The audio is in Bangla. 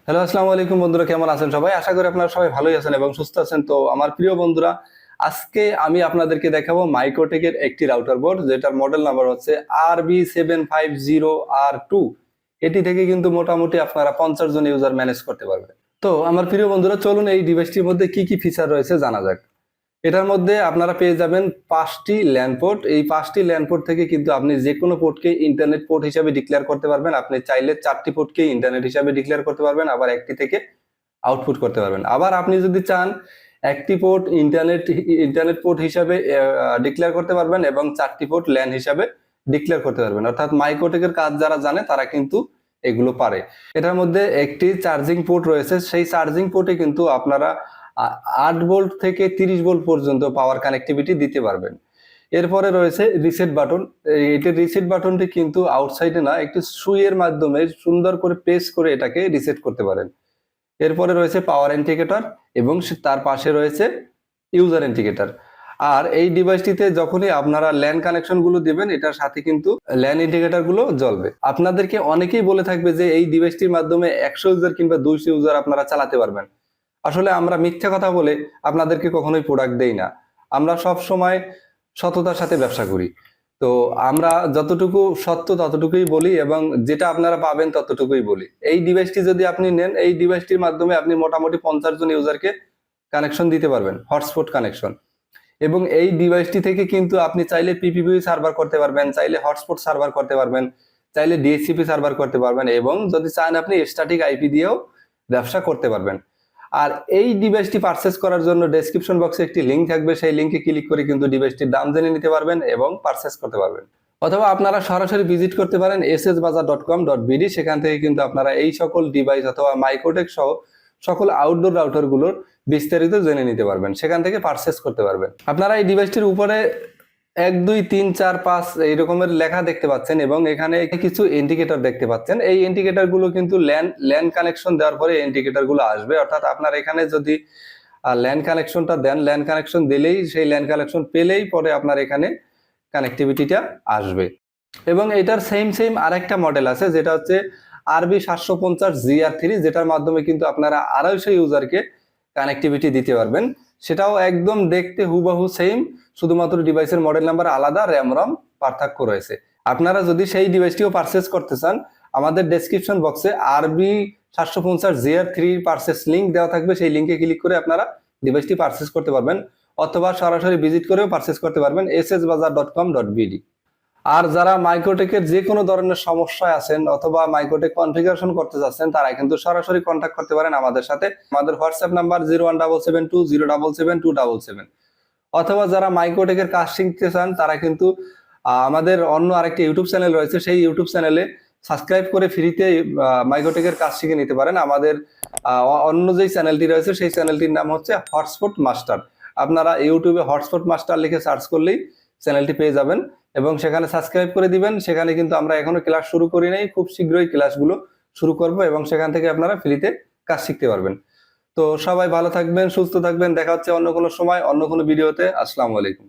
হ্যালো, আসসালামু আলাইকুম বন্ধুরা, কেমন আছেন সবাই? আশা করি আপনারা সবাই ভালোই আছেন এবং সুস্থ আছেন। তো আমার প্রিয় বন্ধুরা, আজকে আমি আপনাদেরকে দেখাবো মাইক্রোটেকের একটি রাউটার বোর্ড, যেটার মডেল নাম্বার হচ্ছে RB750R2। এটি থেকে কিন্তু মোটামুটি আপনারা 50 জন ইউজার ম্যানেজ করতে পারবেন। তো আমার প্রিয় বন্ধুরা, চলুন এই ডিভাইসটির মধ্যে কি কি ফিচার রয়েছে জানা যাক। এটার মধ্যে আপনারা পেয়ে যাবেন 5টি ল্যান পোর্ট। এই 5টি ল্যান পোর্ট থেকে কিন্তু আপনি যে কোনো পোর্টকে ইন্টারনেট পোর্ট হিসাবে ডিক্লেয়ার করতে পারবেন। আপনি চাইলে 4টি পোর্টকে ইন্টারনেট হিসাবে ডিক্লেয়ার করতে পারবেন, আবার একটি থেকে আউটপুট করতে পারবেন। আবার আপনি যদি চান একটি পোর্ট ইন্টারনেট পোর্ট হিসাবে ডিক্লেয়ার করতে পারবেন এবং 4টি পোর্ট ল্যান হিসাবে ডিক্লেয়ার করতে পারবেন। অর্থাৎ মাইক্রোটেকের কাজ যারা জানে তারা কিন্তু এগুলো পারে। এটার মধ্যে একটি চার্জিং পোর্ট রয়েছে। সেই চার্জিং পোর্টে কিন্তু আপনারা 8 ভোল্ট থেকে 30 ভোল্ট পর্যন্ত পাওয়ার কানেক্টিভিটি দিতে পারবেন। এরপরে রয়েছে রিসেট বাটন। এটির রিসেট বাটনটি কিন্তু আউটসাইডে না, একটি সুইয়ের মাধ্যমে সুন্দর করে প্রেস করে এটাকে রিসেট করতে পারেন। এরপরে রয়েছে পাওয়ার ইন্ডিকেটর এবং তার পাশে রয়েছে ইউজার ইন্ডিকেটর। আর এই ডিভাইসটিতে যখনই আপনারা ল্যান কানেকশন গুলো দিবেন, এটার সাথে কিন্তু ল্যান ইন্ডিকেটর গুলো জ্বলবে। আপনাদেরকে অনেকেই বলে থাকবে যে এই ডিভাইসটির মাধ্যমে 100 ইউজার কিংবা 200 ইউজার আপনারা চালাতে পারবেন। আসলে আমরা মিথ্যা কথা বলে আপনাদেরকে কখনোই প্রোডাক্ট দেই না। আমরা সব সময় সততার সাথে ব্যবসা করি। তো আমরা যতটুকু সত্য ততটুকুই বলি এবং যেটা আপনারা পাবেন ততটুকুই বলি। এই ডিভাইসটি যদি আপনি নেন, এই ডিভাইসটির মাধ্যমে আপনি মোটামুটি 50 জন ইউজারকে কানেকশন দিতে পারবেন, হটস্পট কানেকশন। এবং এই ডিভাইসটি থেকে কিন্তু আপনি চাইলে পিপিপি সার্ভার করতে পারবেন, চাইলে হটস্পট সার্ভার করতে পারবেন, চাইলে ডিএসসিপি সার্ভার করতে পারবেন এবং যদি চান আপনি স্ট্যাটিক আইপি দিয়েও ব্যবসা করতে পারবেন। আর এই ডিভাইসটি পারচেস করার জন্য ডেসক্রিপশন বক্সে একটি লিঙ্ক থাকবে, সেই লিঙ্কে ক্লিক করে কিন্তু ডিভাইসটির দাম জেনে নিতে পারবেন এবং পারচেস করতে পারবেন। অথবা আপনারা সরাসরি ভিজিট করতে পারেন ssbazaar.com.bd। সেখান থেকে কিন্তু আপনারা এই সকল ডিভাইস অথবা মাইক্রোটেক সহ সকল আউটডোর রাউটার গুলোর বিস্তারিত জেনে নিতে পারবেন, সেখান থেকে পারচেস করতে পারবেন। আপনারা এই ডিভাইসটির উপরে 1 2 3 4 5 এই রকমের লেখা দেখতে পাচ্ছেন এবং এখানে কিছু ইন্ডিকেটর দেখতে পাচ্ছেন। এই ইন্ডিকেটর গুলো কিন্তু ল্যান কানেকশন দেওয়ার পরে ইন্ডিকেটর গুলো আসবে। অর্থাৎ আপনার এখানে যদি ল্যান কানেকশনটা দেন, ল্যান কানেকশন দিলেই, সেই ল্যান কানেকশন পেলেই পরে আপনার এখানে কানেক্টিভিটিটা আসবে। এবং এটার সেম আরেকটা মডেল আছে, যেটা হচ্ছে RB750GR3, যেটার মাধ্যমে কিন্তু আপনারা 250 ইউজারকে কানেক্টিভিটি দিতে পারবেন। সেটাও একদম দেখতে হুবহু সেম, শুধুমাত্র ডিভাইসের মডেল নাম্বার আলাদা, র্যাম রম পার্থক্য রয়েছে। আপনারা যদি সেই ডিভাইসটিও পারচেস করতে চান, আমাদের ডেসক্রিপশন বক্সে RB750GR3 পারচেস লিঙ্ক দেওয়া থাকবে, সেই লিঙ্কে ক্লিক করে আপনারা ডিভাইসটি পারচেস করতে পারবেন অথবা সরাসরি ভিজিট করেও পারচেস করতে পারবেন ssbazaar.com.bd। আর যারা মাইক্রোটেকের যে কোনো ধরনের সমস্যায় আছেন অথবা মাইক্রোটেক কনফিগারেশন করতে চাচ্ছেন, তারা কিন্তু সরাসরি কন্ট্যাক্ট করতে পারেন আমাদের সাথে। আমাদের হোয়াটসঅ্যাপ নাম্বার 01772077777। অথবা যারা মাইক্রোটেকের কাজ শিখতে চান, তারা কিন্তু আমাদের অন্য আরেকটি ইউটিউব চ্যানেল রয়েছে, সেই ইউটিউব চ্যানেলে সাবস্ক্রাইব করে ফ্রিতে মাইক্রোটেকের কাজ শিখে নিতে পারেন। আমাদের অন্য যেই চ্যানেলটি রয়েছে, সেই চ্যানেলটির নাম হচ্ছে হটস্পট মাস্টার। আপনারা ইউটিউবে হটস্পট মাস্টার লিখে সার্চ করলেই চ্যানেলটি পেয়ে যাবেন এবং সেখানে সাবস্ক্রাইব করে দিবেন। সেখানে কিন্তু আমরা এখনো ক্লাস শুরু করি নাই, খুব শীঘ্রই ক্লাসগুলো শুরু করব এবং সেখান থেকে আপনারা ফ্রিতে কাজ শিখতে পারবেন। তো সবাই ভালো থাকবেন, সুস্থ থাকবেন। দেখা হচ্ছে অন্য কোনো সময়, অন্য কোনো ভিডিওতে। আসসালামু আলাইকুম।